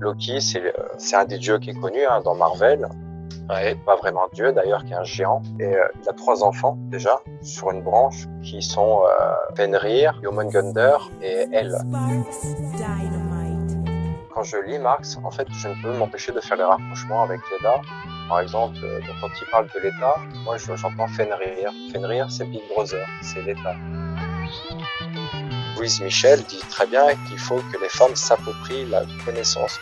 Loki, c'est un des dieux qui est connu dans Marvel. Ouais, pas vraiment dieu d'ailleurs, qui est un géant. Et il a 3 enfants déjà sur une branche qui sont Fenrir, Jormungandr et Elle. Quand je lis Marx, en fait, je ne peux m'empêcher de faire les rapprochements avec l'EDA. Par exemple, donc quand il parle de l'État, moi j'entends Fenrir. Fenrir, c'est Big Brother, c'est l'État. Louise Michel dit très bien qu'il faut que les femmes s'approprient la connaissance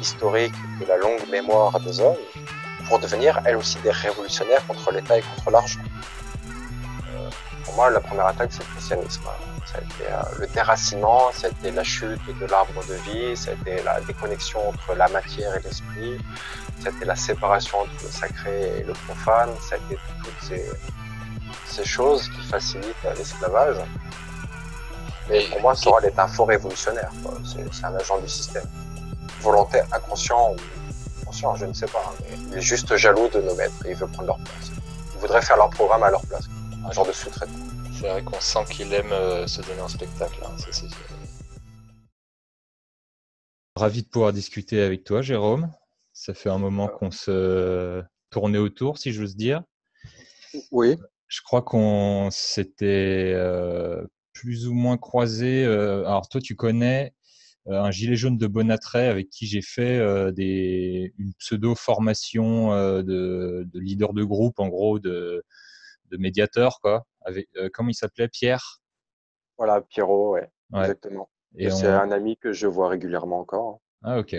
historique de la longue mémoire des hommes pour devenir elles aussi des révolutionnaires contre l'État et contre l'argent. Pour moi, la première attaque, c'est le christianisme. Ça a été le déracinement, ça a été la chute de l'arbre de vie, ça a été la déconnexion entre la matière et l'esprit, ça a été la séparation entre le sacré et le profane, ça a été toutes ces choses qui facilitent l'esclavage. Mais pour moi, Soral est un faux révolutionnaire. C'est un agent du système. Volontaire, inconscient ou conscient, je ne sais pas. Mais il est juste jaloux de nos maîtres et il veut prendre leur place. Il voudrait faire leur programme à leur place. Un genre de sous-traitant. C'est vrai qu'on sent qu'il aime se donner un spectacle. Hein. C'est... Ravi de pouvoir discuter avec toi, Jérôme. Ça fait un moment qu'on se tournait autour, si j'ose dire. Oui. Je crois qu'on s'était plus ou moins croisés. Alors toi, tu connais un gilet jaune de Bonatray avec qui j'ai fait une pseudo-formation de leader de groupe, en gros, de médiateur, quoi. Avec, comment il s'appelait, Pierre? Voilà, Pierrot, ouais. Exactement. Et c'est un ami que je vois régulièrement encore. Ah, ok.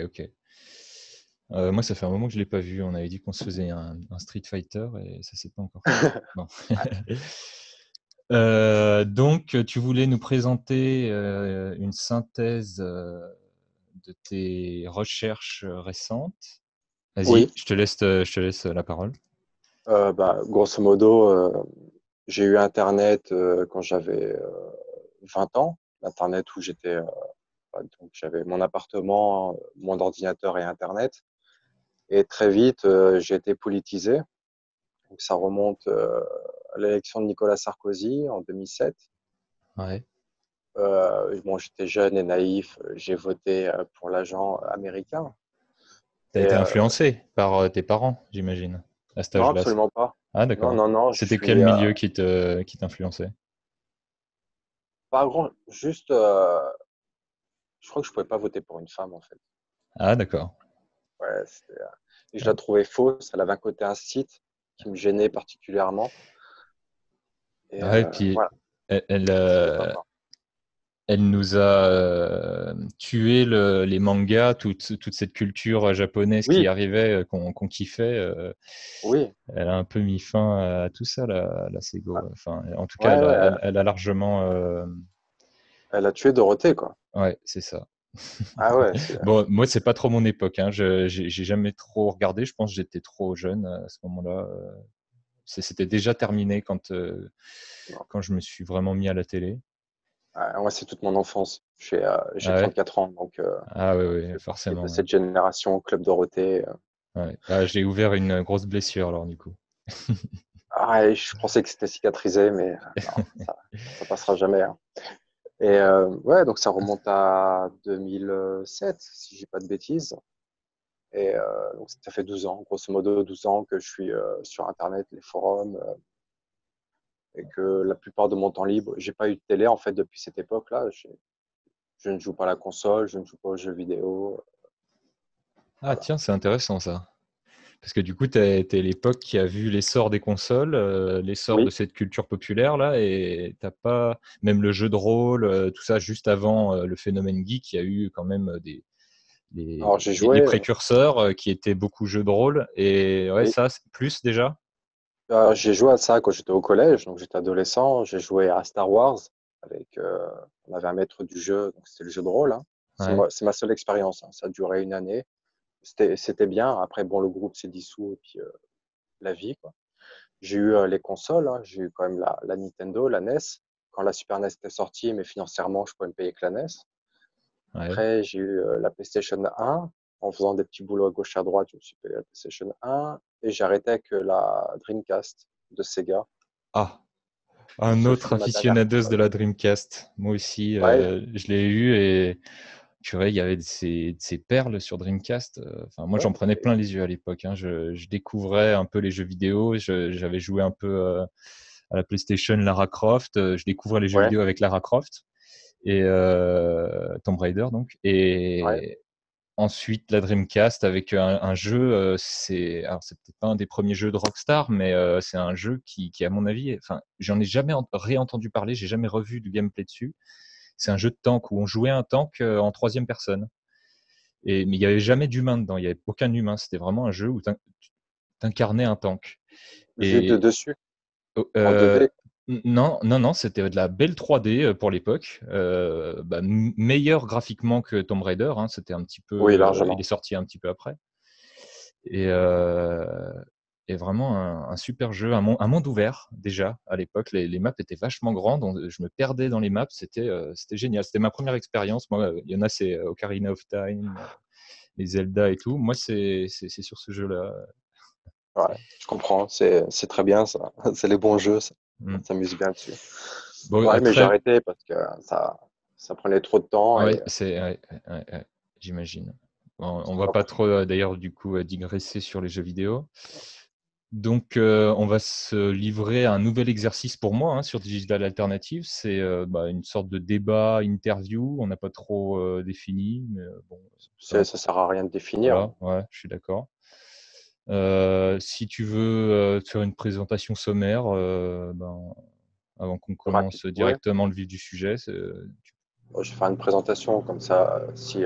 Moi, ça fait un moment que je ne l'ai pas vu. On avait dit qu'on se faisait un Street Fighter et ça ne s'est pas encore fait. Donc, tu voulais nous présenter une synthèse de tes recherches récentes. Vas-y, oui. je te laisse la parole. Grosso modo, j'ai eu Internet quand j'avais 20 ans. Internet où donc j'avais mon appartement, mon ordinateur et Internet. Et très vite, j'ai été politisé. Donc ça remonte à l'élection de Nicolas Sarkozy en 2007. Ouais. J'étais jeune et naïf. J'ai voté pour l'agent américain. Tu as été influencé par tes parents, j'imagine, à cet âge-là? Non, absolument pas. Ah, d'accord. Non. C'était quel milieu qui t'influençait? Pas grand, juste, je crois que je pouvais pas voter pour une femme en fait. Ah, d'accord. Ouais, et je la trouvais fausse. Elle avait un côté incite qui me gênait particulièrement. Et, et puis, voilà. Elle nous a tué les mangas, toute cette culture japonaise qui arrivait, qu'on kiffait. Oui. Elle a un peu mis fin à tout ça, la Sego. Enfin, en tout cas, elle a largement. Elle a tué Dorothée, quoi. Ouais, c'est ça. Ah ouais. Bon, moi, c'est pas trop mon époque. Hein. J'ai jamais trop regardé. Je pense que j'étais trop jeune à ce moment-là. C'était déjà terminé quand je me suis vraiment mis à la télé. Moi, c'est toute mon enfance. J'ai 34 ans, donc oui, forcément. De cette génération Club Dorothée. J'ai ouvert une grosse blessure alors du coup. Je pensais que c'était cicatrisé, mais non, ça passera jamais. Hein. Et donc ça remonte à 2007, si je dis pas de bêtises. Et donc ça fait 12 ans, grosso modo 12 ans que je suis sur Internet, les forums, et que la plupart de mon temps libre, j'ai pas eu de télé en fait depuis cette époque-là. Je ne joue pas à la console, je ne joue pas aux jeux vidéo. Ah voilà. Tiens, c'est intéressant ça. Parce que du coup, tu es l'époque qui a vu l'essor des consoles, l'essor de cette culture populaire là, et t'as pas même le jeu de rôle, tout ça juste avant le phénomène geek, il y a eu quand même des précurseurs qui étaient beaucoup jeux de rôle. Et ça, c'est plus déjà. J'ai joué à ça quand j'étais au collège, donc j'étais adolescent. J'ai joué à Star Wars on avait un maître du jeu, donc c'était le jeu de rôle. Hein. C'est ma seule expérience. Hein. Ça a duré une année. C'était bien. Après, bon, le groupe s'est dissous et puis la vie, quoi. J'ai eu les consoles. Hein. J'ai eu quand même la Nintendo, la NES. Quand la Super NES était sortie, mais financièrement, je pouvais me payer que la NES. Après, j'ai eu la PlayStation 1. En faisant des petits boulots à gauche et à droite, je me suis payé la PlayStation 1. Et j'ai arrêté avec la Dreamcast de Sega. Ah, un autre aficionados de la Dreamcast. Moi aussi, je l'ai eu et Purée, il y avait de ces perles sur Dreamcast. Enfin, moi, j'en Ouais, prenais plein les yeux à l'époque, hein. Je découvrais un peu les jeux vidéo. J'avais joué un peu à la PlayStation Lara Croft. Je découvrais les jeux ouais, vidéo avec Lara Croft et Tomb Raider donc. ouais. Et ensuite la Dreamcast avec un jeu. Alors c'est peut-être pas un des premiers jeux de Rockstar, mais c'est un jeu qui à mon avis, enfin, j'en ai jamais réentendu parler. J'ai jamais revu du gameplay dessus. C'est un jeu de tank où on jouait un tank en troisième personne. Mais il n'y avait jamais d'humain dedans, il n'y avait aucun humain. C'était vraiment un jeu où tu incarnais un tank. Vue de Et dessus, en euh, 2D. non, non, non, c'était de la belle 3D pour l'époque. Meilleur graphiquement que Tomb Raider. Hein, c'était un petit peu, Oui, il est largement. sorti un petit peu après. Et, euh, et vraiment un super jeu, un monde ouvert déjà à l'époque. Les maps étaient vachement grandes, je me perdais dans les maps, c'était génial. C'était ma première expérience. Moi, il y en a, c'est Ocarina of Time, les Zelda et tout. Moi, c'est sur ce jeu-là. Ouais, je comprends. C'est très bien, ça. C'est les bons jeux, ça. On Mm. s'amuse bien dessus. Bon, Ouais, mais j'ai très. arrêté parce que ça, ça prenait trop de temps Ouais, et ouais, j'imagine. Bon, on c'était va pas pas possible. trop d'ailleurs du coup digresser sur les jeux vidéo. Donc, on va se livrer à un nouvel exercice pour moi hein, sur Digital Alternative. C'est une sorte de débat, interview. On n'a pas trop défini, mais bon, peu Ça importe. sert à rien de définir. Voilà, ouais, je suis d'accord. Si tu veux te faire une présentation sommaire, avant qu'on Rapide. commence Ouais. directement le vif du sujet, Bon, je vais faire une présentation comme ça. Si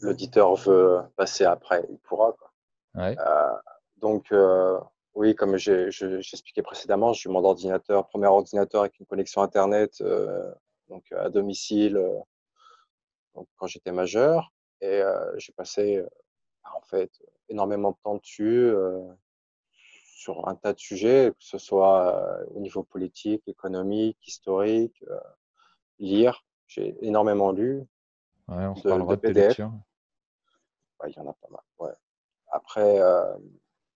l'auditeur veut passer après, il pourra, quoi. ouais, Euh, donc, oui, comme j'expliqué précédemment, j'ai eu mon ordinateur, premier ordinateur avec une connexion Internet, donc à domicile, donc quand j'étais majeur. Et j'ai passé en fait énormément de temps dessus, sur un tas de sujets, que ce soit au niveau politique, économique, historique, lire. J'ai énormément lu ouais, on de reparlera de tes PDF. lectures. Ouais, il y en a pas mal. Ouais. Après,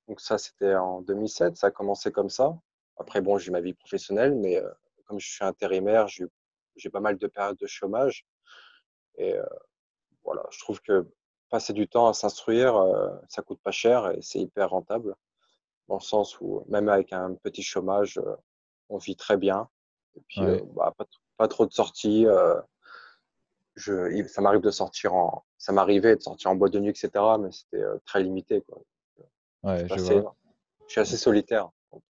donc ça, c'était en 2007, ça a commencé comme ça. Après, bon, j'ai eu ma vie professionnelle, mais comme je suis intérimaire, j'ai pas mal de périodes de chômage. Et voilà, je trouve que passer du temps à s'instruire, ça coûte pas cher et c'est hyper rentable, dans le sens où même avec un petit chômage, on vit très bien. Et puis, Ouais, pas trop de sorties. Ça m'arrivait de sortir en boîte de nuit, etc., mais c'était très limité, quoi. ouais, C'est je assez, vois. je suis assez solitaire. Donc,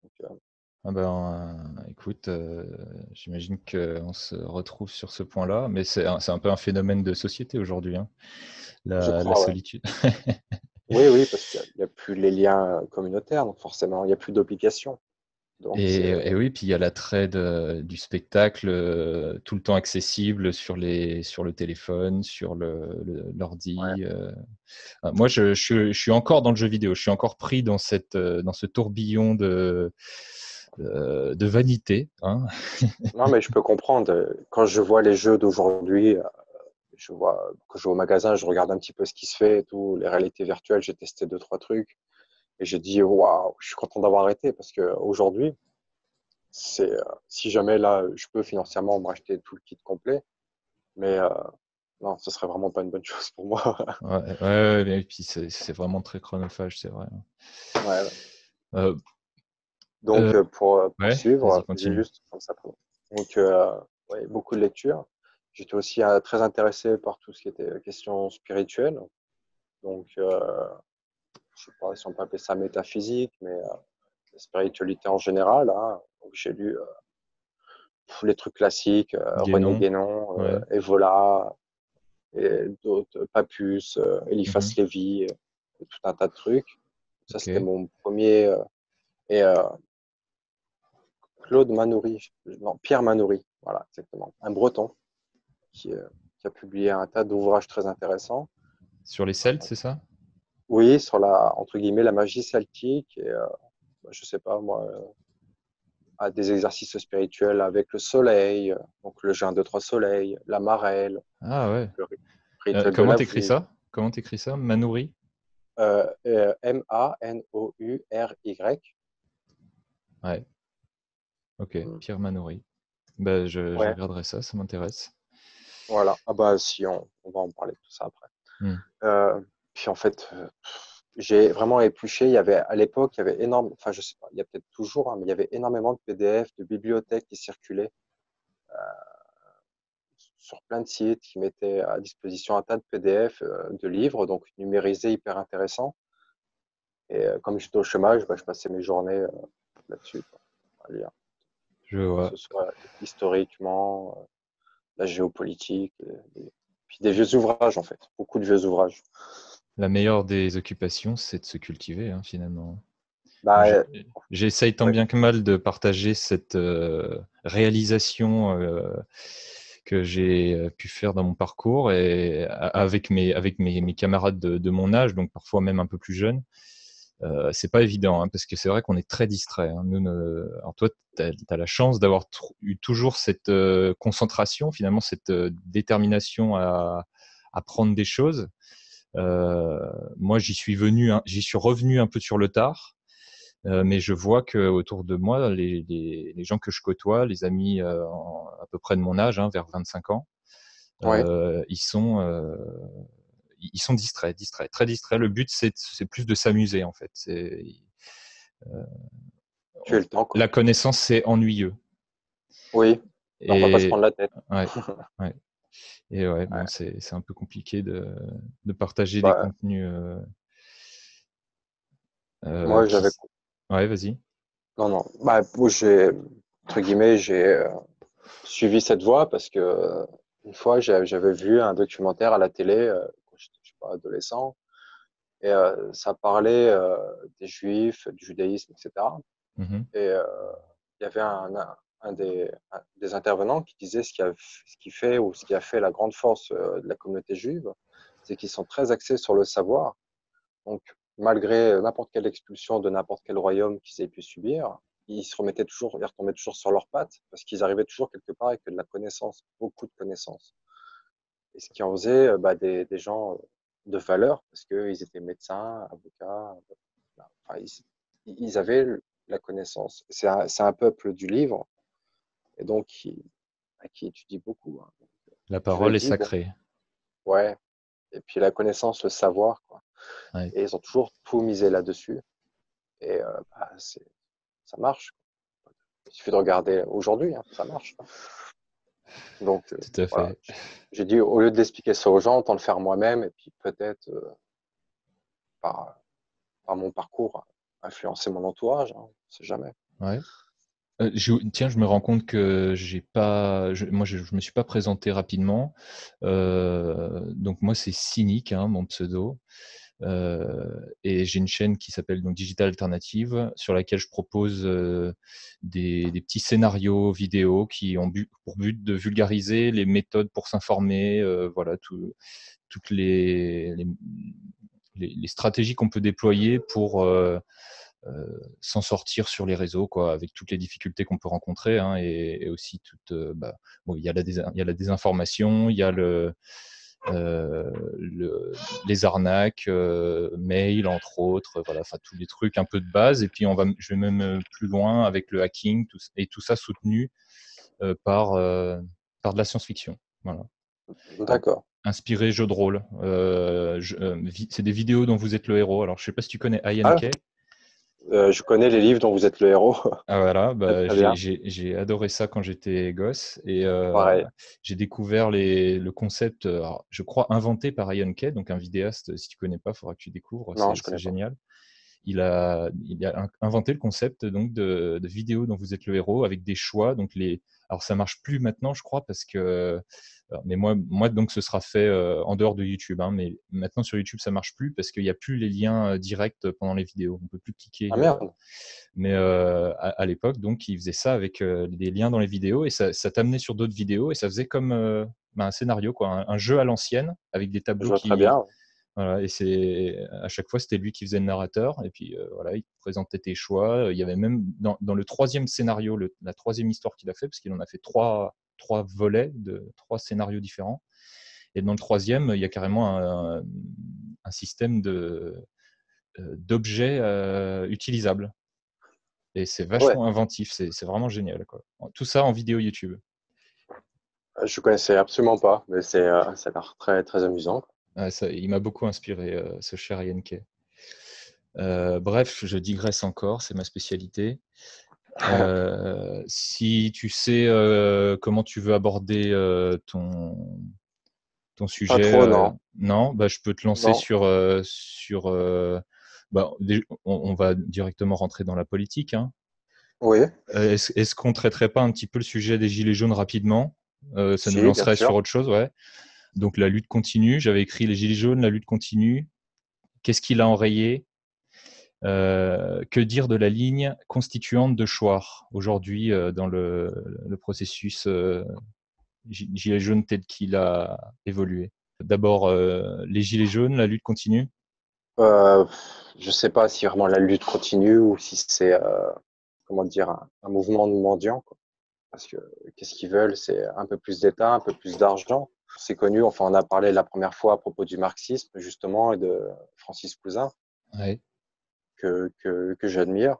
Ah écoute, j'imagine qu'on se retrouve sur ce point-là, mais c'est un peu un phénomène de société aujourd'hui, hein, je la crois, ouais. solitude. Oui, oui, parce qu'il y a plus les liens communautaires, donc forcément, il n'y a plus d'obligations. Donc, Et oui, puis il y a l'attrait du spectacle tout le temps accessible sur le téléphone, sur ouais, l'ordi. Moi, je suis encore dans le jeu vidéo, je suis encore pris dans ce tourbillon de vanité, hein. non, mais je peux comprendre. Quand je vois les jeux d'aujourd'hui, quand je vais au magasin, je regarde un petit peu ce qui se fait et tout. Les réalités virtuelles, j'ai testé deux, trois trucs et j'ai dit, waouh, je suis content d'avoir arrêté parce que aujourd'hui, si jamais là, je peux financièrement me racheter tout le kit complet, mais non, ce serait vraiment pas une bonne chose pour moi. Et puis c'est vraiment très chronophage, c'est vrai. Ouais, ouais. Euh, Donc, euh, pour ouais, poursuivre, vas-y, j'ai continue. juste comme ça. Pardon. Donc, ouais, beaucoup de lectures. J'étais aussi très intéressé par tout ce qui était questions spirituelles. Donc, je sais pas si on peut appeler ça métaphysique, mais la spiritualité en général, hein. Donc, j'ai lu les trucs classiques, René Guénon, Guénon, ouais. Evola, et d'autres, Papus, Eliphas Mhm. Lévy, et tout un tas de trucs. Ça, c'était Ok. mon premier. Et Claude Manoury, non, Pierre Manoury, voilà, exactement, un Breton qui, euh, qui a publié un tas d'ouvrages très intéressants. Sur les Celtes, c'est ça? Oui, sur entre guillemets, la magie celtique et, je sais pas, moi, à des exercices spirituels avec le soleil, donc le jeûne de trois soleils, la marelle, Ah ouais. le rituel de Comment la t'écris voûte, ça? Comment t'écris ça? Manouri? Manouri. Ouais, ok. Mm. Pierre Manouri. Je Ouais, regarderai ça, ça m'intéresse. Voilà. Ah bah si, on va en parler de tout ça après. Hmm. Puis en fait, j'ai vraiment épluché. Il y avait à l'époque, il y avait énorme, enfin je sais pas, il y a peut-être toujours, hein, mais il y avait énormément de PDF, de bibliothèques qui circulaient sur plein de sites qui mettaient à disposition un tas de PDF, de livres, donc numérisés, hyper intéressants. Et comme j'étais au chômage, bah, je passais mes journées là-dessus, quoi, à lire, Je que vois. ce soit historiquement, la géopolitique, puis des vieux ouvrages en fait, beaucoup de vieux ouvrages. La meilleure des occupations, c'est de se cultiver, hein, finalement. Moi, Bah, j'essaye tant ouais, bien que mal de partager cette réalisation que j'ai pu faire dans mon parcours et avec mes camarades de mon âge, donc parfois même un peu plus jeunes. C'est pas évident, hein, parce que c'est vrai qu'on est très distrait. Hein. Alors toi, tu as la chance d'avoir eu toujours cette concentration, finalement, cette détermination à apprendre des choses. Moi, j'y suis revenu un peu sur le tard. Mais je vois que autour de moi, les gens que je côtoie, les amis à peu près de mon âge, hein, vers 25 ans, ouais, ils sont distraits, très distraits. Le but, c'est plus de s'amuser, en fait. tu as le temps La quoi. connaissance, c'est ennuyeux. Oui, bah, on va pas se Et prendre la tête. ouais, ouais. Et ouais, bon, Ouais. c'est un peu compliqué de partager des Bah, contenus. moi Qui... j'avais, Ouais, vas-y. non non, bah moi, j'ai entre guillemets j'ai suivi cette voie parce que une fois j'avais vu un documentaire à la télé quand j'étais je sais pas adolescent et ça parlait des juifs, du judaïsme, etc. Mhm. Et il y avait un des intervenants qui disait ce qui fait ou ce qui a fait la grande force de la communauté juive, c'est qu'ils sont très axés sur le savoir. Donc, malgré n'importe quelle expulsion de n'importe quel royaume qu'ils aient pu subir, ils retombaient toujours sur leurs pattes parce qu'ils arrivaient toujours quelque part avec de la connaissance, beaucoup de connaissances. Et ce qui en faisait bah, des gens de valeur parce qu'ils étaient médecins, avocats, enfin, ils avaient la connaissance. C'est un peuple du livre et donc à qui étudie beaucoup. Hein. La Je me parole est dis, bon, sacrée. ouais. Et puis la connaissance, le savoir, quoi. Ouais. Et ils ont toujours tout misé là-dessus. Et bah, ça marche. Il suffit de regarder aujourd'hui, hein, ça marche. Donc Tout à voilà, fait. j'ai dit au lieu de l'expliquer ça aux gens, autant le faire moi-même et puis peut-être par, par mon parcours influencer mon entourage, hein, on sait jamais. Ouais. Tiens, je me rends compte que j'ai pas, moi, je me suis pas présenté rapidement. Donc moi, c'est Cynique, hein, mon pseudo, et j'ai une chaîne qui s'appelle donc Digital Alternative, sur laquelle je propose des petits scénarios vidéo qui ont pour but de vulgariser les méthodes pour s'informer, voilà, toutes les stratégies qu'on peut déployer pour s'en sortir sur les réseaux, quoi, avec toutes les difficultés qu'on peut rencontrer, hein, et aussi bon, il y a la désinformation, il y a les arnaques, mail entre autres, voilà, enfin tous les trucs un peu de base. Et puis je vais même plus loin avec le hacking, et tout ça soutenu par de la science-fiction. Voilà. D'accord. Inspiré jeu de rôle. C'est des vidéos dont vous êtes le héros. Alors, je sais pas si tu connais Ah, INK. je connais les livres dont vous êtes le héros. Ah voilà, Très, bah, très bien. j'ai adoré ça quand j'étais gosse et Pareil. j'ai découvert le concept, alors, je crois inventé par Ian Kay, donc un vidéaste. Si tu connais pas, il faudra que tu découvres, Non, je c'est connais pas. génial. Il a inventé le concept donc de vidéo dont vous êtes le héros avec des choix. Alors ça marche plus maintenant, je crois, parce que mais moi donc ce sera fait en dehors de YouTube, hein, mais maintenant sur YouTube ça marche plus parce qu'il n'y a plus les liens directs pendant les vidéos. On peut plus cliquer. Ah merde. Mais à l'époque, donc, il faisait ça avec des liens dans les vidéos et ça t'amenait sur d'autres vidéos et ça faisait comme un scénario, quoi, un jeu à l'ancienne avec des Je tableaux vois très bien. voilà, et à chaque fois, c'était lui qui faisait le narrateur et puis voilà, il te présentait tes choix. Il y avait même dans le troisième scénario, la troisième histoire qu'il a fait, parce qu'il en a fait trois volets de trois scénarios différents. Et dans le troisième, il y a carrément un système d'objets utilisables. Et c'est Ah ouais. vachement inventif, c'est vraiment génial, quoi. Tout ça en vidéo YouTube. Je connaissais absolument pas, mais ça a l'air très, très amusant. Ouais, il m'a beaucoup inspiré, ce cher Yenke. Bref, je digresse encore, c'est ma spécialité. Si tu sais comment tu veux aborder ton Pas sujet, trop, non. non, bah, je peux te lancer Non. sur bah, on va directement rentrer dans la politique, hein. Oui, Est-ce qu'on traiterait pas un petit peu le sujet des gilets jaunes rapidement? Ça nous si, bien lancerait sur sûr. autre chose, ouais. Donc la lutte continue, j'avais écrit les gilets jaunes, la lutte continue. Qu'est-ce qu'il a enrayé? Que dire de la ligne constituante de Chouard aujourd'hui dans le processus Gilets jaunes tel qu'il a évolué? D'abord, les Gilets jaunes, la lutte continue? Euh, je sais pas si vraiment la lutte continue ou si c'est, comment dire, un mouvement de mendiants, quoi. Parce que qu'est-ce qu'ils veulent? C'est un peu plus d'État, un peu plus d'argent. C'est connu, enfin, on a parlé la première fois à propos du marxisme, justement, et de Francis Cousin, Ouais. que j'admire.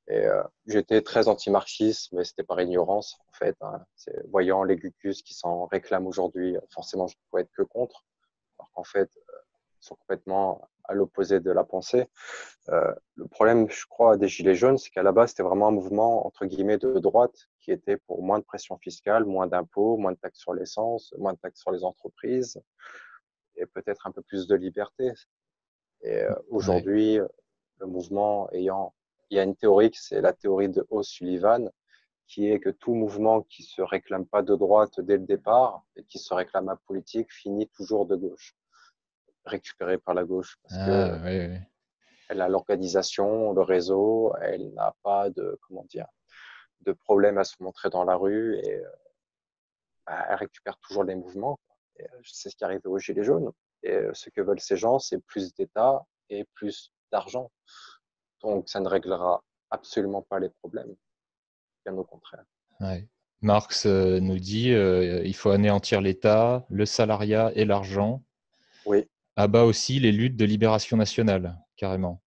Et j'étais très anti-marxiste, mais c'était par ignorance, en fait, hein. C'est voyant les Gugus qui s'en réclament aujourd'hui, forcément, je ne pouvais être que contre, alors qu'en fait, ils sont complètement à l'opposé de la pensée. Le problème, je crois, des Gilets jaunes, c'est qu'à la base, c'était vraiment un mouvement, entre guillemets, de droite, qui était pour moins de pression fiscale, moins d'impôts, moins de taxes sur l'essence, moins de taxes sur les entreprises, et peut-être un peu plus de liberté. Et Ouais. aujourd'hui, le mouvement ayant, il y a une théorie, c'est la théorie de O'Sullivan, qui est que tout mouvement qui se réclame pas de droite dès le départ et qui se réclame apolitique finit toujours de gauche, récupéré par la gauche, parce que Ah, ouais, ouais. elle a l'organisation, le réseau, elle n'a pas de, comment dire, de problème à se montrer dans la rue et elle récupère toujours les mouvements. C'est ce qui arrive aux Gilets jaunes. Et ce que veulent ces gens, c'est plus d'État et plus d'argent. Donc, ça ne réglera absolument pas les problèmes, bien au contraire. Ouais. Marx nous dit il faut anéantir l'État, le salariat et l'argent. Oui, À bas aussi les luttes de libération nationale, carrément.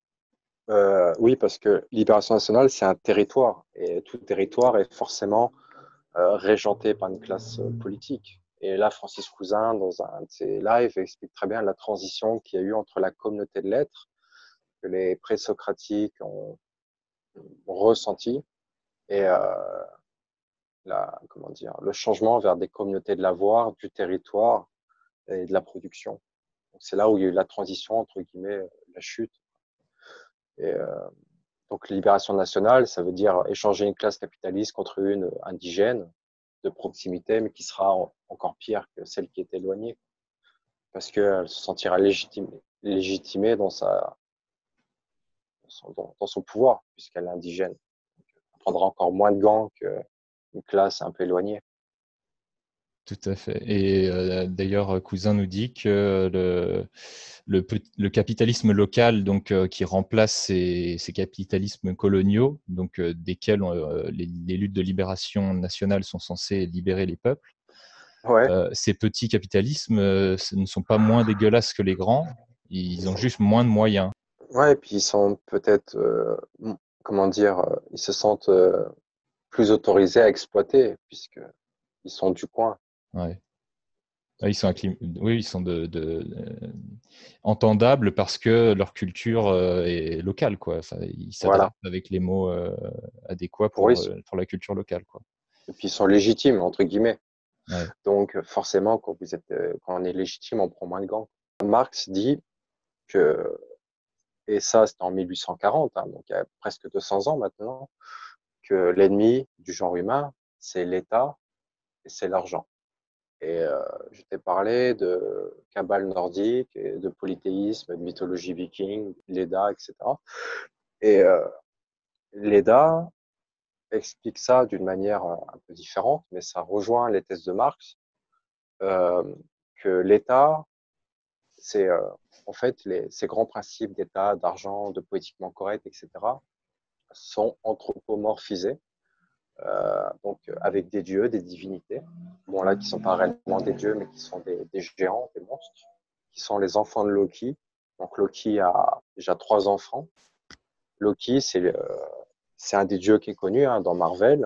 oui, parce que Libération nationale, c'est un territoire et tout territoire est forcément régenté par une classe politique. Et là, Francis Cousin, dans un de ses lives, explique très bien la transition qu'il y a eu entre la communauté de lettres, que les présocratiques ont ressenti, et comment dire, le changement vers des communautés de l'avoir, du territoire et de la production. C'est là où il y a eu la transition, entre guillemets, la chute. Et donc, libération nationale, ça veut dire échanger une classe capitaliste contre une indigène de proximité, mais qui sera encore pire que celle qui est éloignée, parce qu'elle se sentira légitimée dans son pouvoir, puisqu'elle est indigène. Elle prendra encore moins de gants qu'une classe un peu éloignée. Tout à fait. Et d'ailleurs, Cousin nous dit que le capitalisme local, donc qui remplace ces capitalismes coloniaux, donc desquels les luttes de libération nationale sont censées libérer les peuples, Ouais, ces petits capitalismes ne sont pas moins dégueulasses que les grands. Ils ont juste moins de moyens. ouais, et puis ils sont peut-être, comment dire, ils se sentent plus autorisés à exploiter, puisqu'ils sont du coin. Ouais. Ah, oui, ils sont entendables parce que leur culture est locale, quoi. Enfin, ils Voilà. s'adaptent avec les mots adéquats Pour eux, pour la culture locale, quoi. et puis ils sont légitimes, entre guillemets. Ouais. Donc, forcément, quand on est légitime, on prend moins de gants. Marx dit que, et ça, c'était en 1840, hein, donc il y a presque 200 ans maintenant, que l'ennemi du genre humain, c'est l'État et c'est l'argent. Et je t'ai parlé de cabale nordique, et de polythéisme, de mythologie viking, l'Edda, etc. Et l'Edda explique ça d'une manière un peu différente, mais ça rejoint les thèses de Marx, euh, que l'État, c'est en fait ces grands principes d'État, d'argent, de politiquement correct, etc., sont anthropomorphisés, donc avec des dieux, des divinités, bon là qui sont pas réellement des dieux, mais qui sont des géants, des monstres, qui sont les enfants de Loki. Donc Loki a déjà 3 enfants. Loki, c'est un des dieux qui est connu, hein, dans Marvel.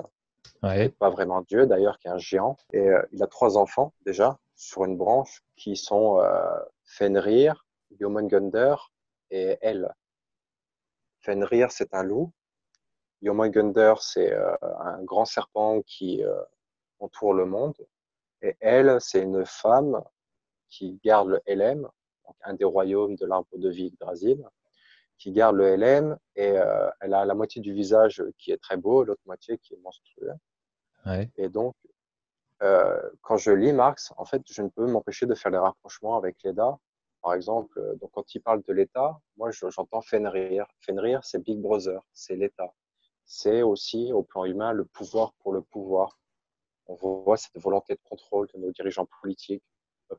qui n'est Ouais. pas vraiment Dieu d'ailleurs, qui est un géant. Et il a 3 enfants déjà sur une branche qui sont Fenrir, Jormungandr et El. Fenrir, c'est un loup. Jormungandr, c'est un grand serpent qui entoure le monde. Et El, c'est une femme qui garde le Helem, donc un des royaumes de l'arbre de vie Yggdrasil, qui garde le Helem et elle a la moitié du visage qui est très beau, l'autre moitié qui est monstrueux. Ouais. Et donc, quand je lis Marx, en fait, je ne peux m'empêcher de faire les rapprochements avec l'EDA. Par exemple, donc quand il parle de l'État, moi j'entends Fenrir. Fenrir, c'est Big Brother, c'est l'État. C'est aussi, au plan humain, le pouvoir pour le pouvoir. On voit cette volonté de contrôle de nos dirigeants politiques.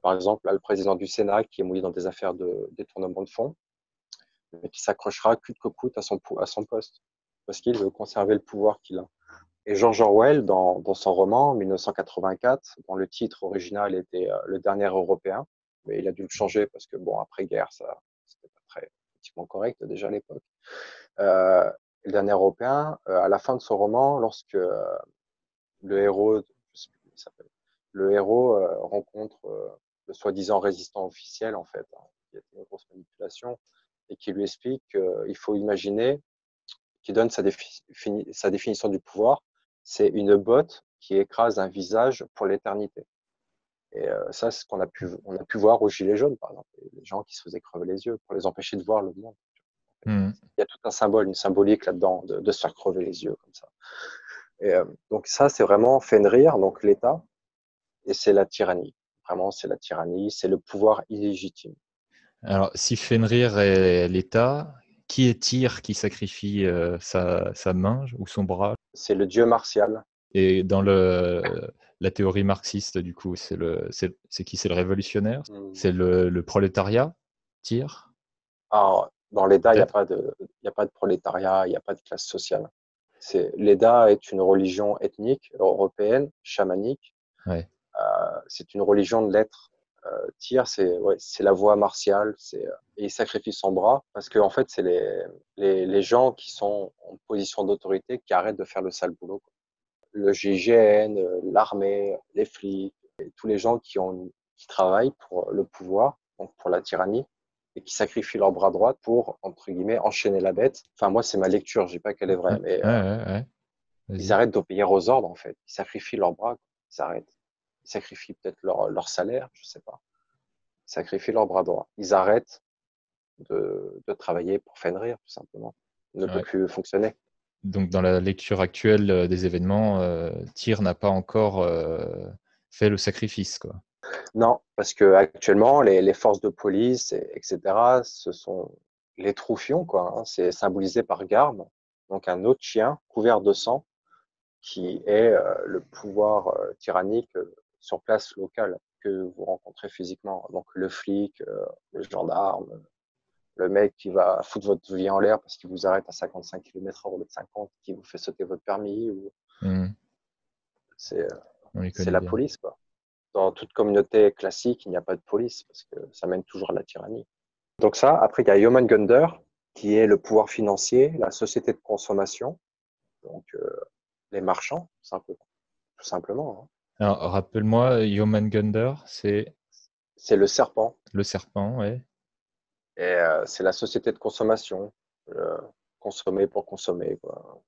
Par exemple, là, le président du Sénat qui est mouillé dans des affaires de détournement de fonds, mais qui s'accrochera coûte que coûte à son poste, parce qu'il veut conserver le pouvoir qu'il a. Et George Orwell, dans son roman 1984, dont le titre original était Le Dernier Européen, mais il a dû le changer parce que, bon, après-guerre, ça c'était pas très politiquement correct déjà à l'époque. Le Dernier Européen, à la fin de son roman, lorsque le héros, je sais plus comment il s'appelle, le héros rencontre le soi-disant résistant officiel, en fait, hein, qui a été une grosse manipulation, et qui lui explique qu'il faut imaginer, qui donne sa définition du pouvoir, c'est une botte qui écrase un visage pour l'éternité. Et ça, c'est ce on a pu voir aux Gilets jaunes, par exemple, les gens qui se faisaient crever les yeux pour les empêcher de voir le monde. Hmm. Il y a tout un symbole, une symbolique là-dedans, de se faire crever les yeux comme ça. Et donc ça, c'est vraiment Fenrir, donc l'État, et c'est la tyrannie. Vraiment, c'est la tyrannie, c'est le pouvoir illégitime. Alors, si Fenrir est l'État, qui est Tyr qui sacrifie sa main ou son bras? C'est le dieu martial. Et dans la théorie marxiste, du coup, c'est qui? C'est le révolutionnaire? C'est le prolétariat? Tyr? Alors, dans l'EDA, Peut-être? il y a pas de prolétariat, il n'y a pas de classe sociale. L'EDA est une religion ethnique européenne, chamanique. Ouais. C'est une religion de l'être. Tyr, c'est la voie martiale, et il sacrifie son bras parce que en fait, c'est les gens qui sont en position d'autorité qui arrêtent de faire le sale boulot, quoi. Le GIGN, l'armée, les flics, et tous les gens qui travaillent pour le pouvoir, donc pour la tyrannie, et qui sacrifient leur bras droit pour, entre guillemets, enchaîner la bête. Enfin, moi, c'est ma lecture, je dis pas qu'elle est Ouais, vraie, mais ouais, ouais, ouais. ils Vas-y. arrêtent d'obéir aux ordres, en fait. Ils sacrifient leurs bras, ils arrêtent. Ils sacrifient peut-être leur salaire, je sais pas. Ils sacrifient leur bras droit. Ils arrêtent de travailler pour Fenrir, tout simplement. Il ne peut Ouais. plus fonctionner. Donc, dans la lecture actuelle des événements, Tyr n'a pas encore fait le sacrifice, quoi. Non, parce que actuellement, les forces de police, etc., ce sont les troufions, quoi, hein. C'est symbolisé par Garm, donc un autre chien couvert de sang, qui est le pouvoir tyrannique sur place locale que vous rencontrez physiquement. Donc le flic, le gendarme, le mec qui va foutre votre vie en l'air parce qu'il vous arrête à 55 km/h au lieu de 50, qui vous fait sauter votre permis, ou Hmm. c'est On les c'est connaît la bien. police, quoi. Dans toute communauté classique, il n'y a pas de police parce que ça mène toujours à la tyrannie. Donc ça, après, il y a Jormungandr, qui est le pouvoir financier, la société de consommation, donc les marchands, tout simplement, hein. Alors, rappelle-moi, Jormungandr, c'est C'est le serpent le serpent, ouais, et c'est la société de consommation, euh, consommer pour consommer, quoi.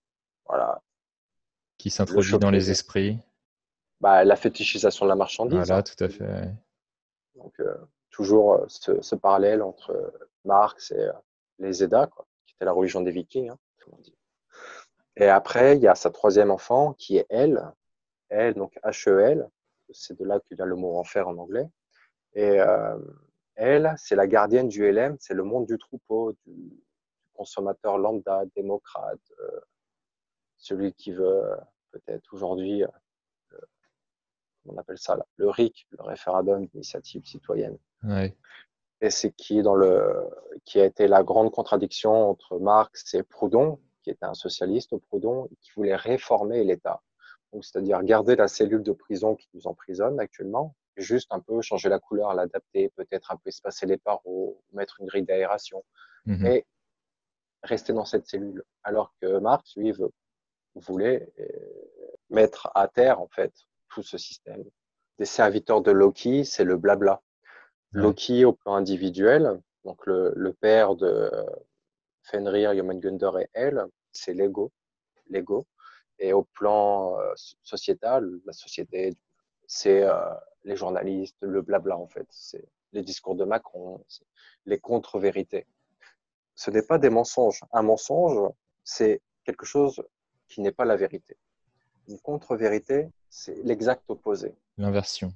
Voilà, qui le s'introduit dans les shopping, esprits. bah, la fétichisation de la marchandise, Voilà, hein. tout à fait. Ouais. Donc toujours ce parallèle entre Marx et les Edda, quoi, qui était la religion des Vikings, hein, comme on dit. Et après, il y a sa troisième enfant qui est Elle, donc H-E-L, c'est de là que vient le mot enfer en anglais. Et elle, c'est la gardienne du LM, c'est le monde du troupeau, du consommateur lambda, démocrate, celui qui veut peut-être aujourd'hui, on appelle ça là, le RIC, le référendum d'initiative citoyenne. Ouais. Et c'est qui a été la grande contradiction entre Marx et Proudhon, qui était un socialiste, Proudhon, qui voulait réformer l'État. Donc, c'est-à-dire garder la cellule de prison qui nous emprisonne actuellement, juste un peu changer la couleur, l'adapter, peut-être un peu espacer les barreaux, mettre une grille d'aération, Mhm. mais rester dans cette cellule. Alors que Marx, lui, veut voulait mettre à terre, en fait, tout ce système. Des serviteurs de Loki, c'est le blabla. Ouais. Loki, au plan individuel, donc le père de Fenrir, Jormungandr et Elle, c'est l'ego. Et au plan sociétal, la société, c'est les journalistes, le blabla, en fait. C'est les discours de Macron, c'est les contre-vérités. Ce n'est pas des mensonges. Un mensonge, c'est quelque chose qui n'est pas la vérité. Une contre-vérité, c'est l'exact opposé. L'inversion.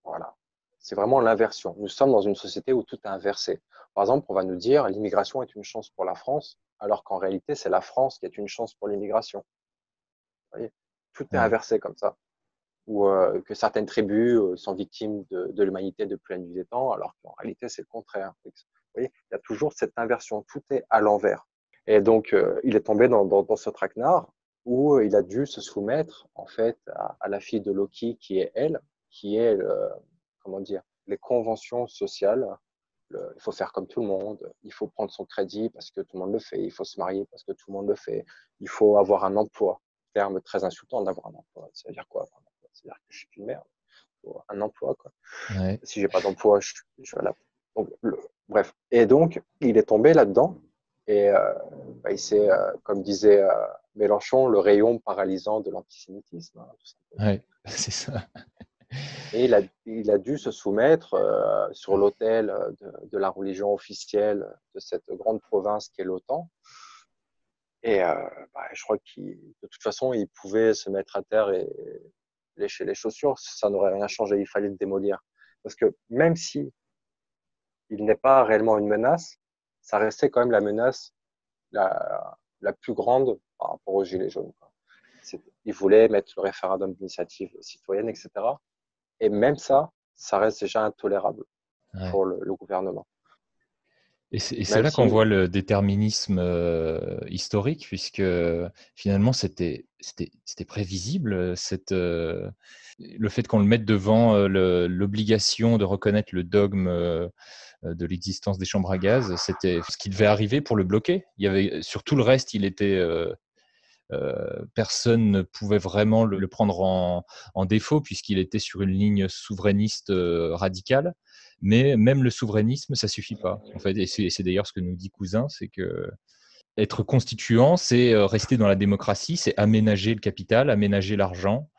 Voilà. C'est vraiment l'inversion. Nous sommes dans une société où tout est inversé. Par exemple, on va nous dire l'immigration est une chance pour la France, alors qu'en réalité, c'est la France qui est une chance pour l'immigration. Vous voyez, tout est Ouais. inversé comme ça. Ou que certaines tribus sont victimes de l'humanité depuis la nuit des temps, alors qu'en réalité, c'est le contraire. Vous voyez, il y a toujours cette inversion. Tout est à l'envers. Et donc, il est tombé dans ce traquenard où il a dû se soumettre, en fait, à la fille de Loki, qui est elle, qui est, comment dire, les conventions sociales. Il faut faire comme tout le monde, il faut prendre son crédit parce que tout le monde le fait, il faut se marier parce que tout le monde le fait, il faut avoir un emploi. Terme très insultant d'avoir un emploi. Ça veut dire quoi? C'est-à-dire que je suis une merde. Il faut un emploi, quoi. Ouais. Si j'ai pas d'emploi, je vais là. Donc, bref. Et donc, il est tombé là-dedans. Et il s'est, comme disait Mélenchon, le rayon paralysant de l'antisémitisme. Hein, tout simplement. Ouais. C'est ça. Et il a dû se soumettre sur l'autel de la religion officielle de cette grande province qu'est l'OTAN. Et je crois qu'il, de toute façon, il pouvait se mettre à terre et lécher les chaussures. Ça n'aurait rien changé. Il fallait le démolir. Parce que même si il n'est pas réellement une menace, ça restait quand même la menace la plus grande par rapport aux Gilets jaunes. Quoi. Ils voulaient mettre le référendum d'initiative citoyenne, etc. Et même ça, ça reste déjà intolérable Ouais. pour le gouvernement. Et c'est Même là qu'on si, voit le déterminisme historique, puisque finalement c'était prévisible, le fait qu'on le mette devant l'obligation de reconnaître le dogme de l'existence des chambres à gaz, c'était ce qui devait arriver pour le bloquer. Il y avait, sur tout le reste, personne ne pouvait vraiment le prendre en défaut puisqu'il était sur une ligne souverainiste radicale. Mais même le souverainisme, ça suffit pas. En fait, et c'est d'ailleurs ce que nous dit Cousin, c'est que être constituant, c'est rester dans la démocratie, c'est aménager le capital, aménager l'argent,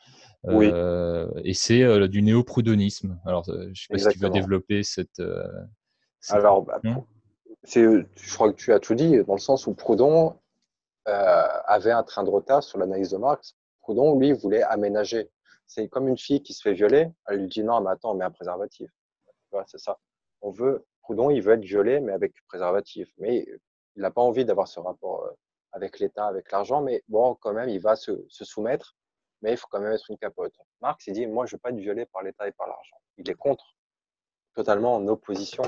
oui, et c'est du néo-proudhonisme. Alors, je ne sais pas si tu veux exactement. développer cette Alors, question. je crois que tu as tout dit, dans le sens où Proudhon avait un train de retard sur l'analyse de Marx. Proudhon, lui, voulait aménager. C'est comme une fille qui se fait violer, elle lui dit non, mais attends, mais un préservatif. Voilà, c'est ça. Proudhon, il veut être violé, mais avec préservatif. Mais il n'a pas envie d'avoir ce rapport avec l'État, avec l'argent, mais bon, quand même, il va se soumettre, mais il faut quand même être une capote. Marx, il dit, moi, je ne veux pas être violé par l'État et par l'argent. Il est contre, totalement en opposition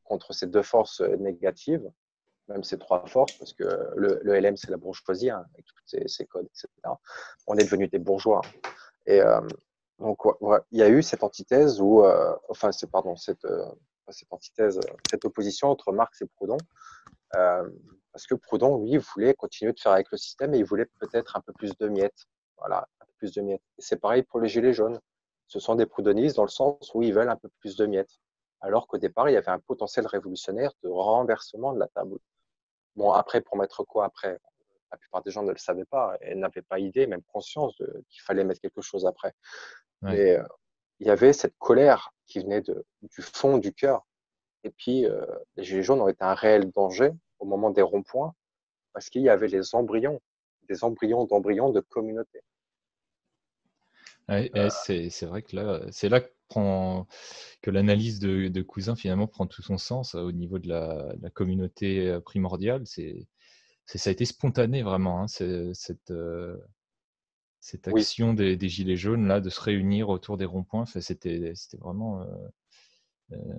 contre ces deux forces négatives, même ces trois forces, parce que le LM, c'est la bourgeoisie, hein, avec tous ses codes, etc. On est devenus des bourgeois. Et donc, ouais, il y a eu cette antithèse où, cette antithèse, cette opposition entre Marx et Proudhon, parce que Proudhon, lui, voulait continuer de faire avec le système et il voulait peut-être un peu plus de miettes. Voilà, un peu plus de miettes. Et c'est pareil pour les Gilets jaunes. Ce sont des proudhonistes dans le sens où ils veulent un peu plus de miettes. Alors qu'au départ, il y avait un potentiel révolutionnaire de renversement de la table. Bon, après, pour mettre quoi après? La plupart des gens ne le savaient pas et n'avaient pas idée, même conscience qu'il fallait mettre quelque chose après. Ouais. Mais il y avait cette colère qui venait du fond du cœur. Et puis, les Gilets jaunes ont été un réel danger au moment des ronds-points parce qu'il y avait des embryons d'embryons de communauté. Ouais, c'est vrai que là, c'est là que l'analyse de Cousin finalement prend tout son sens au niveau de la communauté primordiale. Ça a été spontané vraiment, hein, cette Oui, action des Gilets jaunes là, de se réunir autour des ronds-points. Enfin, c'était vraiment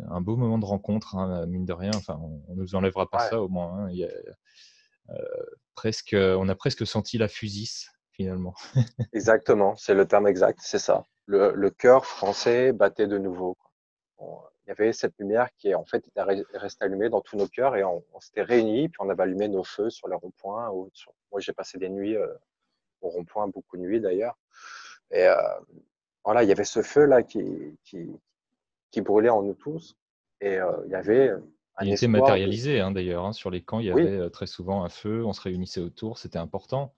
un beau moment de rencontre, hein, mine de rien. Enfin, on nous enlèvera pas ouais, ça au moins, hein. On a presque senti la fusis finalement. exactement. C'est le terme exact, c'est ça. Le cœur français battait de nouveau. Il y avait cette lumière qui en fait était restée allumée dans tous nos cœurs et on s'était réunis, puis on avait allumé nos feux sur les ronds-points. Moi, j'ai passé des nuits au rond-point beaucoup de nuit d'ailleurs. Et voilà, il y avait ce feu-là qui brûlait en nous tous. Et il y avait un Il était espoir matérialisé, hein, d'ailleurs. Hein. Sur les camps, il y oui, avait très souvent un feu, on se réunissait autour, c'était important.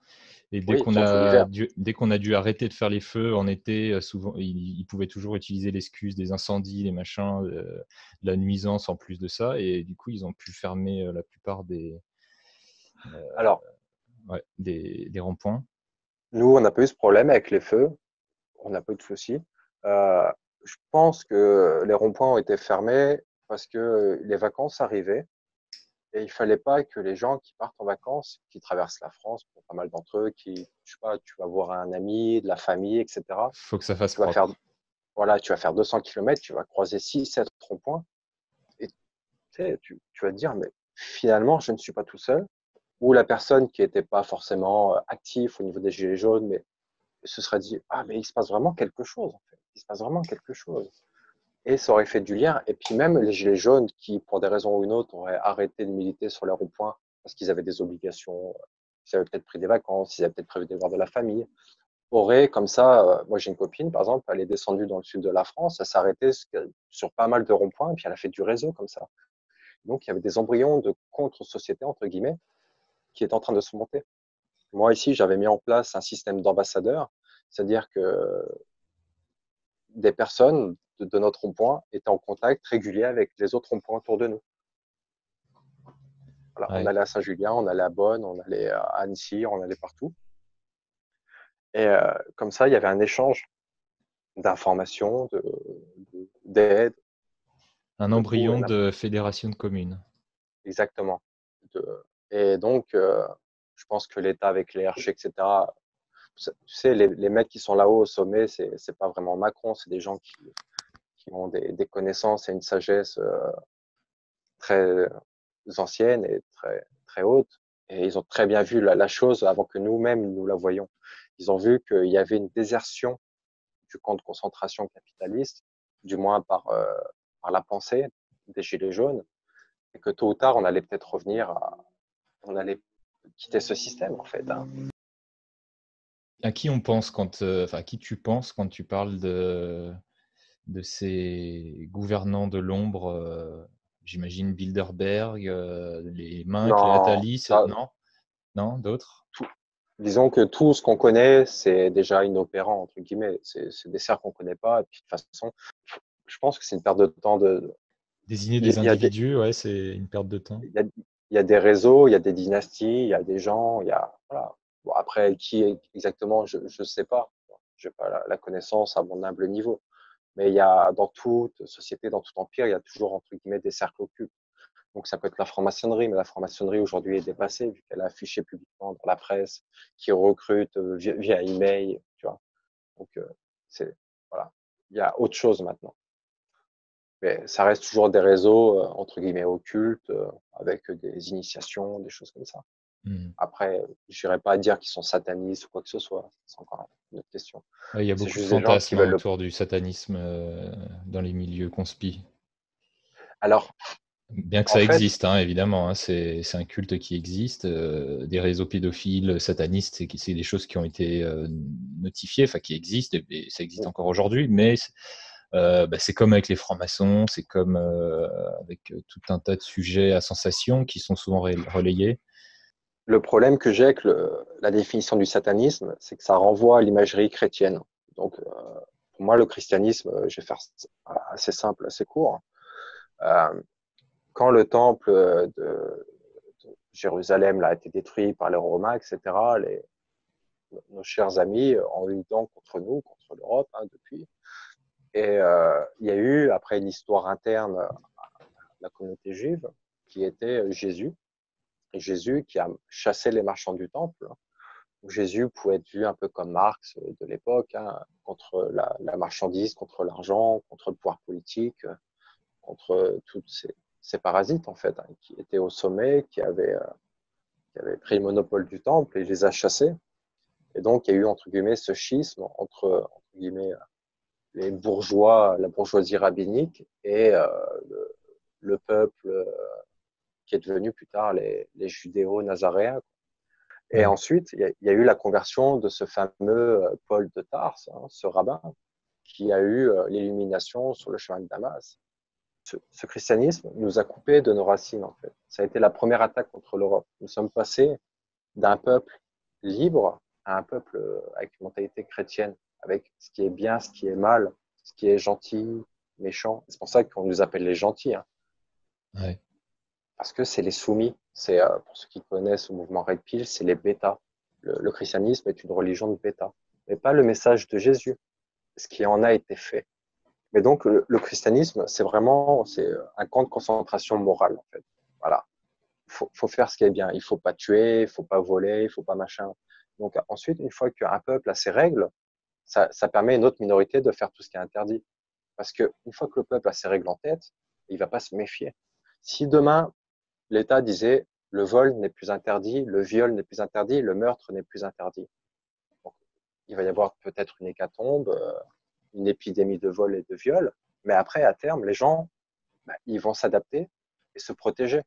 Et oui, surtout l'hiver. dès qu'on a dû arrêter de faire les feux en été, souvent, ils pouvaient toujours utiliser l'excuse des incendies, des machins, de la nuisance en plus de ça. Et du coup, ils ont pu fermer la plupart Alors, des ronds-points. nous, on n'a pas eu ce problème avec les feux. On n'a pas eu de soucis. Euh, je pense que les ronds-points ont été fermés parce que les vacances arrivaient et il fallait pas que les gens qui partent en vacances, qui traversent la France, pour pas mal d'entre eux, je sais pas, tu vas voir un ami, de la famille, etc. Faut que ça fasse Tu vas faire, propre. voilà, tu vas faire 200 kilomètres, tu vas croiser 6, 7 ronds-points et tu sais, tu vas te dire, mais finalement, je ne suis pas tout seul. Ou la personne qui n'était pas forcément active au niveau des gilets jaunes, mais se serait dit, ah, mais il se passe vraiment quelque chose, en fait. Il se passe vraiment quelque chose. Et ça aurait fait du lien. Et puis même les gilets jaunes qui, pour des raisons ou une autre, auraient arrêté de militer sur les ronds-points parce qu'ils avaient des obligations, ils avaient peut-être pris des vacances, ils avaient peut-être prévu de voir de la famille, auraient comme ça, moi j'ai une copine, par exemple, elle est descendue dans le sud de la France, elle s'est arrêtée sur pas mal de ronds-points, et puis elle a fait du réseau comme ça. Donc il y avait des embryons de contre-société, entre guillemets, qui étaient en train de se monter. Moi ici, j'avais mis en place un système d'ambassadeurs, c'est-à-dire que des personnes de notre rond-point étaient en contact régulier avec les autres ronds-points autour de nous. Voilà, on Ouais. allait à Saint-Julien, on allait à Bonn, on allait à Annecy, on allait partout. Et comme ça, il y avait un échange d'informations, d'aide, Un de tout et embryon n'importe de fédération de communes. exactement. Et donc, je pense que l'État avec les RG, etc., tu sais, les mecs qui sont là-haut au sommet, c'est pas vraiment Macron, c'est des gens qui ont des connaissances et une sagesse très ancienne et très, très haute. Et ils ont très bien vu la chose avant que nous-mêmes nous la voyions. Ils ont vu qu'il y avait une désertion du camp de concentration capitaliste, du moins par la pensée des Gilets jaunes, et que tôt ou tard, on allait peut-être on allait quitter ce système, en fait. Hein. À qui on pense à qui tu penses quand tu parles de ces gouvernants de l'ombre, j'imagine Bilderberg, les Minc, les Non, Attali, ça, non? Non, d'autres? tout, disons que tout ce qu'on connaît, c'est déjà inopérant, entre guillemets. C'est des cerfs qu'on connaît pas. Et puis, de toute façon, je pense que c'est une perte de temps Désigner il des y a des, individus, ouais, c'est une perte de temps. il y a des réseaux, il y a des dynasties, il y a des gens, il y a, voilà. Bon, après, qui est exactement, je sais pas. Je n'ai pas la connaissance à mon humble niveau. Mais il y a, dans toute société, dans tout empire, il y a toujours, entre guillemets, des cercles occultes. Donc, ça peut être la franc-maçonnerie, mais la franc-maçonnerie aujourd'hui est dépassée, vu qu'elle a affiché publiquement dans la presse, qui recrute via email, tu vois. Donc, c'est, voilà. Il y a autre chose maintenant. Mais ça reste toujours des réseaux, entre guillemets, occultes, avec des initiations, des choses comme ça. Hmm. Après, je n'irai pas dire qu'ils sont satanistes ou quoi que ce soit. C'est encore une autre question. Ouais, il y a C'est beaucoup de juste des gens qui fantasmes hein, veulent le. autour du satanisme dans les milieux conspi. Alors, Bien que en ça fait, existe, hein, évidemment, hein, c'est un culte qui existe. Des réseaux pédophiles, satanistes, c'est des choses qui ont été notifiées, enfin qui existent, et ça existe encore aujourd'hui, mais c'est comme avec les francs-maçons, c'est comme avec tout un tas de sujets à sensation qui sont souvent relayés. le problème que j'ai avec la définition du satanisme, c'est que ça renvoie à l'imagerie chrétienne. Donc, pour moi, le christianisme, je vais faire assez simple, assez court. Euh, quand le temple de Jérusalem là, a été détruit par les Romains, etc., nos chers amis ont eu dent contre nous, contre l'Europe hein, depuis. Et il y a eu, après une histoire interne à la communauté juive, qui était Jésus. Et Jésus qui a chassé les marchands du temple. Jésus pouvait être vu un peu comme Marx de l'époque, hein, contre la marchandise, contre l'argent, contre le pouvoir politique, contre tous ces parasites en fait, hein, qui étaient au sommet, qui avaient pris le monopole du temple et les a chassés. Et donc il y a eu entre guillemets ce schisme entre guillemets les bourgeois, la bourgeoisie rabbinique et le peuple qui est devenu plus tard les judéo-nazaréens. Et Ouais. ensuite, il y a eu la conversion de ce fameux Paul de Tarse, hein, ce rabbin, qui a eu l'illumination sur le chemin de Damas. Ce christianisme nous a coupés de nos racines, en fait. Ça a été la première attaque contre l'Europe. Nous sommes passés d'un peuple libre à un peuple avec une mentalité chrétienne, avec ce qui est bien, ce qui est mal, ce qui est gentil, méchant. C'est pour ça qu'on nous appelle les gentils, hein, Ouais. parce que c'est les soumis. C'est pour ceux qui connaissent le mouvement Red Pill, c'est les bêtas. Le christianisme est une religion de bêta, mais pas le message de Jésus, ce qui en a été fait. Mais donc le christianisme, c'est un camp de concentration morale en fait. Voilà, faut faire ce qui est bien. Il faut pas tuer, il faut pas voler, il faut pas machin. Donc ensuite, une fois qu'un peuple a ses règles, ça permet à une autre minorité de faire tout ce qui est interdit. Parce que une fois que le peuple a ses règles en tête, il va pas se méfier. Si demain l'État disait le vol n'est plus interdit, le viol n'est plus interdit, le meurtre n'est plus interdit, donc, il va y avoir peut-être une hécatombe, une épidémie de vol et de viol, mais après, à terme, les gens, ils vont s'adapter et se protéger.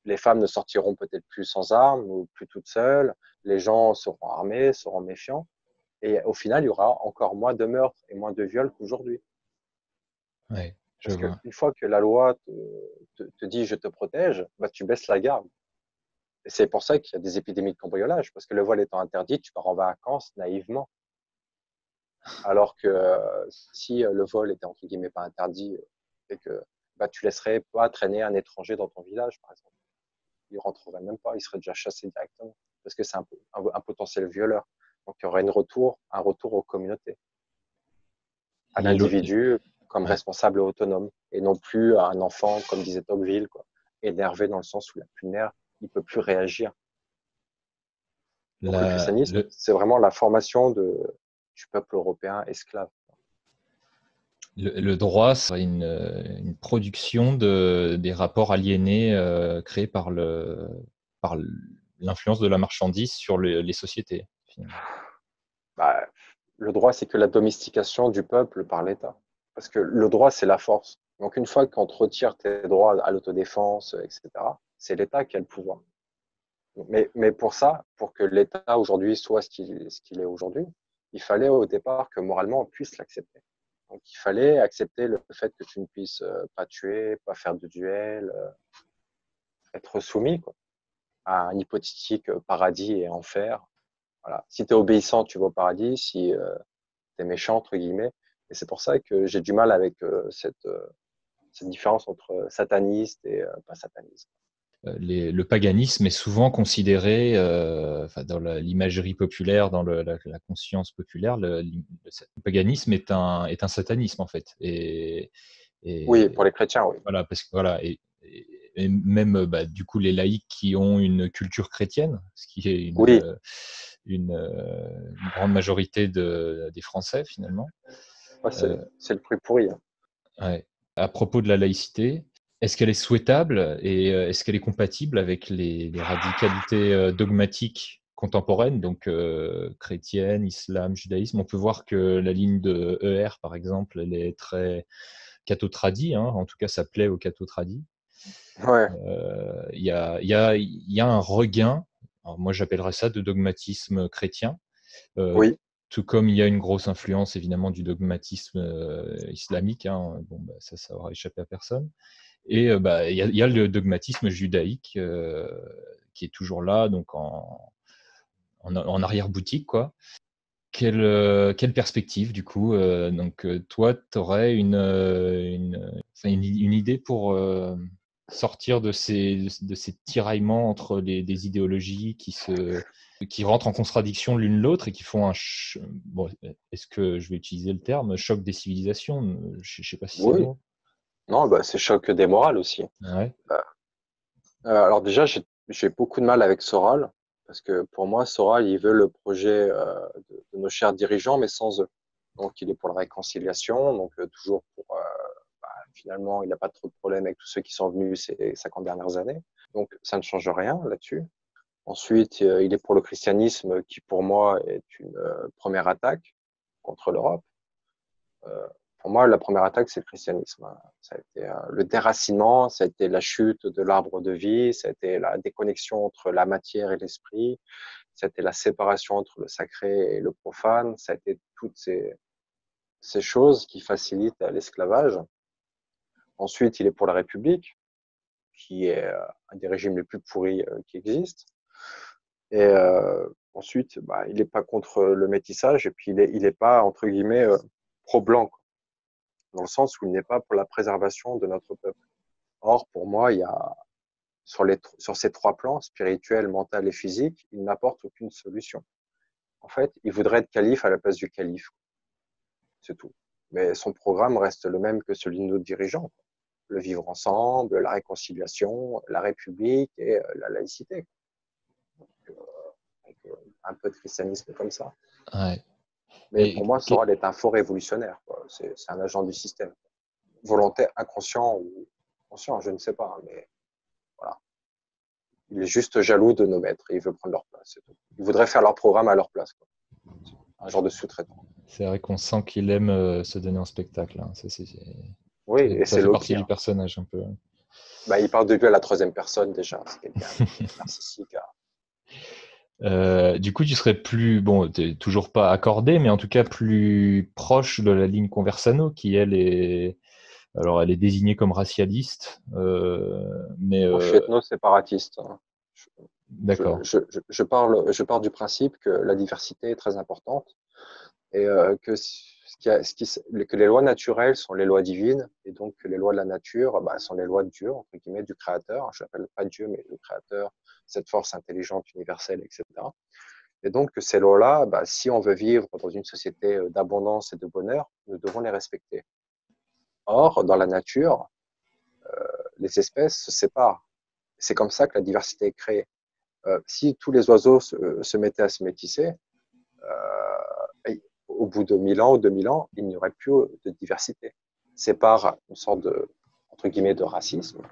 Les femmes ne sortiront peut-être plus sans armes ou plus toutes seules, les gens seront armés, seront méfiants, et au final, il y aura encore moins de meurtres et moins de viols qu'aujourd'hui. Ouais, je Parce vois. qu'une fois que la loi te dit je te protège, tu baisses la garde. Et c'est pour ça qu'il y a des épidémies de cambriolage, parce que le vol étant interdit, tu pars en vacances naïvement. Alors que si le vol était entre guillemets pas interdit, et que tu laisserais pas traîner un étranger dans ton village, par exemple. Il rentrerait même pas, il serait déjà chassé directement, parce que c'est un potentiel violeur. Donc il y aurait un retour aux communautés, à Et l'au- l'individu comme ouais. responsable autonome, et non plus à un enfant, comme disait Tocqueville, quoi, énervé dans le sens où il n'a plus de nerfs, il peut plus réagir. Donc le La, christianisme, le, c'est vraiment la formation du peuple européen esclave. le droit, c'est une production des rapports aliénés créés par l'influence de la marchandise sur les sociétés, finalement. Bah, le droit, c'est que la domestication du peuple par l'État. Parce que le droit, c'est la force. Donc une fois qu'on te retire tes droits à l'autodéfense, etc., c'est l'État qui a le pouvoir. Mais pour ça, pour que l'État aujourd'hui soit ce qu'il est aujourd'hui, il fallait au départ que moralement on puisse l'accepter. Donc il fallait accepter le fait que tu ne puisses pas tuer, pas faire de duel, être soumis quoi, à un hypothétique paradis et enfer. Voilà. Si tu es obéissant, tu vas au paradis. Si tu es méchant, entre guillemets. Et c'est pour ça que j'ai du mal avec cette différence entre sataniste et pas sataniste. Le paganisme est souvent considéré, enfin, dans l'imagerie populaire, dans la conscience populaire, le paganisme est un satanisme en fait. Oui, Et pour les chrétiens, oui. voilà, parce que voilà, et même du coup les laïcs qui ont une culture chrétienne, ce qui est Oui, une grande majorité des Français finalement. ouais, Euh, c'est le plus pourri, hein. ouais. À propos de la laïcité, est-ce qu'elle est souhaitable et est-ce qu'elle est compatible avec les radicalités dogmatiques contemporaines, donc chrétienne, islam, judaïsme? On peut voir que la ligne de ER, par exemple, elle est très catho-tradie, hein, en tout cas ça plaît aux catho-tradies. Ouais, Il y a un regain, alors moi j'appellerais ça de dogmatisme chrétien, euh, oui, tout comme il y a une grosse influence évidemment du dogmatisme islamique, hein, bon, ça aura échappé à personne. Et il y a le dogmatisme judaïque qui est toujours là, donc en arrière-boutique, quoi. Quelle perspective, du coup donc, toi, tu aurais enfin, une idée pour sortir de ces tiraillements entre des idéologies qui rentrent en contradiction l'une l'autre et qui font bon, est-ce que je vais utiliser le terme choc des civilisations? Je ne sais pas si c'est le oui. mot. Non, c'est choc des morales aussi. Ouais, Euh, alors déjà, j'ai beaucoup de mal avec Soral, parce que pour moi, Soral, il veut le projet de nos chers dirigeants, mais sans eux. Donc, il est pour la réconciliation, donc toujours pour finalement, il n'a pas trop de problème avec tous ceux qui sont venus ces 50 dernières années. Donc, ça ne change rien là-dessus. Ensuite, il est pour le christianisme, qui pour moi est une première attaque contre l'Europe. Pour moi, la première attaque, c'est le christianisme. Ça a été le déracinement, ça a été la chute de l'arbre de vie, ça a été la déconnexion entre la matière et l'esprit, ça a été la séparation entre le sacré et le profane, ça a été toutes ces choses qui facilitent l'esclavage. Ensuite, il est pour la République, qui est un des régimes les plus pourris qui existent. Et ensuite, il n'est pas contre le métissage, et puis il est pas, entre guillemets, pro-blanc, dans le sens où il n'est pas pour la préservation de notre peuple. Or, pour moi, il y a, sur ces trois plans, spirituel, mental et physique, il n'apporte aucune solution. En fait, il voudrait être calife à la place du calife. C'est tout. Mais son programme reste le même que celui de nos dirigeants. Le vivre ensemble, la réconciliation, la République et la laïcité. Donc, avec un peu de christianisme comme ça. Ouais. Mais pour moi, Soral est un faux révolutionnaire. C'est un agent du système. Volontaire, inconscient ou conscient, je ne sais pas. Mais voilà. Il est juste jaloux de nos maîtres et il veut prendre leur place. C'est tout. Il voudrait faire leur programme à leur place. Un genre de sous-traitant. C'est vrai qu'on sent qu'il aime se donner en spectacle. Hein. Oui, et ça c'est fait partie Loki. du personnage un peu. Il parle de lui à la troisième personne déjà. C'est quelqu'un narcissique. Du coup, tu serais plus, bon, t'es toujours pas accordé, mais en tout cas plus proche de la ligne Conversano, qui elle est, alors elle est désignée comme racialiste, mais Moi, je suis ethno-séparatiste. d'accord. Je pars du principe que la diversité est très importante et que les lois naturelles sont les lois divines et donc que les lois de la nature sont les lois de Dieu, entre guillemets, du Créateur. Je l'appelle pas Dieu, mais le Créateur, cette force intelligente, universelle, etc. Et donc que ces lois-là, si on veut vivre dans une société d'abondance et de bonheur, nous devons les respecter. Or, dans la nature, les espèces se séparent. C'est comme ça que la diversité est créée. Si tous les oiseaux se mettaient à se métisser, au bout de 1000 ans ou 2000 ans, il n'y aurait plus de diversité. C'est par une sorte de, entre guillemets, de racisme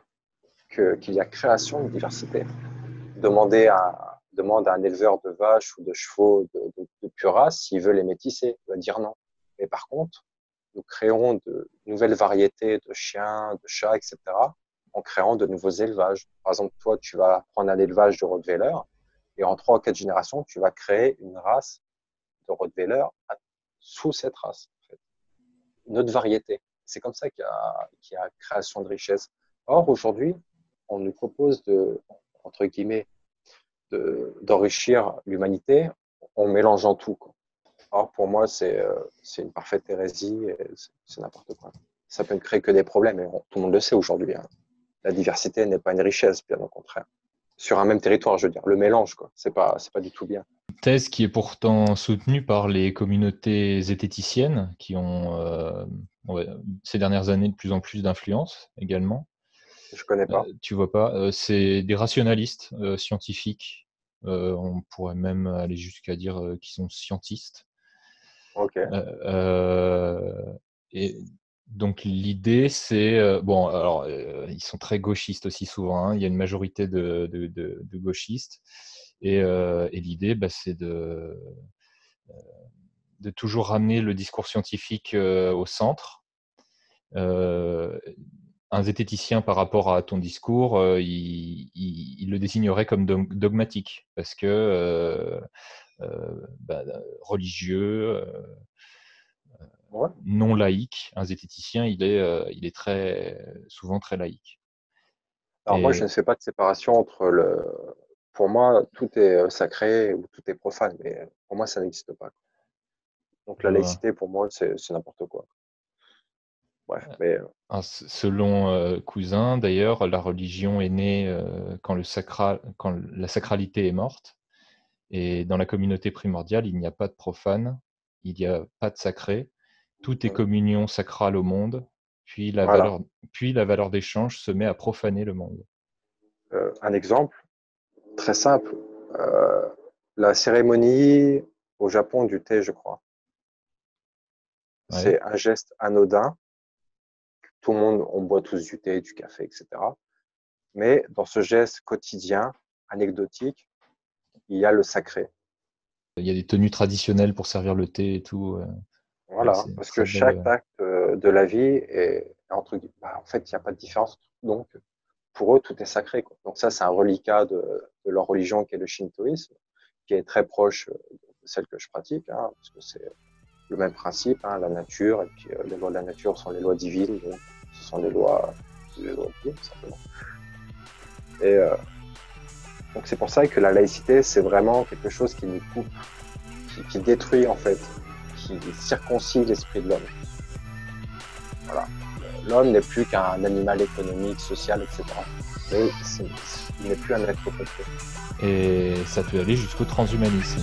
qu'il y a création de diversité. Demande à un éleveur de vaches ou de chevaux de pure race s'il veut les métisser. Il va dire non. Mais par contre, nous créons de nouvelles variétés de chiens, de chats, etc., en créant de nouveaux élevages. Par exemple, toi, tu vas prendre un élevage de Rottweiler et en 3 ou 4 générations, tu vas créer une race de Rottweiler sous cette race, en fait. Une autre variété. C'est comme ça qu'il y a création de richesse. Or, aujourd'hui, on nous propose entre guillemets, d'enrichir l'humanité en mélangeant tout, quoi. Or, pour moi, c'est une parfaite hérésie et c'est n'importe quoi. Ça peut ne créer que des problèmes et tout le monde le sait aujourd'hui. Hein. La diversité n'est pas une richesse, bien au contraire. Sur un même territoire, je veux dire, le mélange, quoi. C'est pas du tout bien. Thèse qui est pourtant soutenue par les communautés zététiciennes qui ont ces dernières années de plus en plus d'influence également. Je connais pas. Tu vois pas, c'est des rationalistes scientifiques. On pourrait même aller jusqu'à dire qu'ils sont scientistes. Ok. Et donc l'idée c'est bon alors ils sont très gauchistes aussi souvent. Hein. Il y a une majorité de gauchistes et l'idée c'est de toujours ramener le discours scientifique au centre. Un zététicien par rapport à ton discours, il le désignerait comme dogmatique parce que religieux, Ouais. non laïque. Un zététicien, il est souvent très laïque. Alors moi, je ne fais pas de séparation entre Pour moi, tout est sacré ou tout est profane, mais pour moi, ça n'existe pas. Donc la laïcité, pour moi, c'est n'importe quoi. Bref, mais selon Cousin, d'ailleurs, la religion est née quand la sacralité est morte. Et dans la communauté primordiale, il n'y a pas de profane, il n'y a pas de sacré. Tout est communion sacrale au monde, puis la valeur d'échange se met à profaner le monde. Un exemple très simple, la cérémonie au Japon du thé, je crois. Ouais. C'est un geste anodin. Tout le monde, on boit tous du thé, du café, etc. Mais dans ce geste quotidien, anecdotique, il y a le sacré. Il y a des tenues traditionnelles pour servir le thé et tout. Voilà, parce que chaque acte de la vie et entre guillemets, en fait, il n'y a pas de différence. Donc, pour eux, tout est sacré, quoi. Donc ça, c'est un reliquat de leur religion qui est le shintoïsme, qui est très proche de celle que je pratique, hein, parce que c'est le même principe, hein, la nature, et puis les lois de la nature sont les lois divines, donc ce sont les lois divines, simplement. Et donc c'est pour ça que la laïcité, c'est vraiment quelque chose qui nous coupe, qui détruit en fait, qui circoncie l'esprit de l'homme. Voilà. L'homme n'est plus qu'un animal économique, social, etc. Mais il n'est plus un être complet. Et ça peut aller jusqu'au transhumanisme.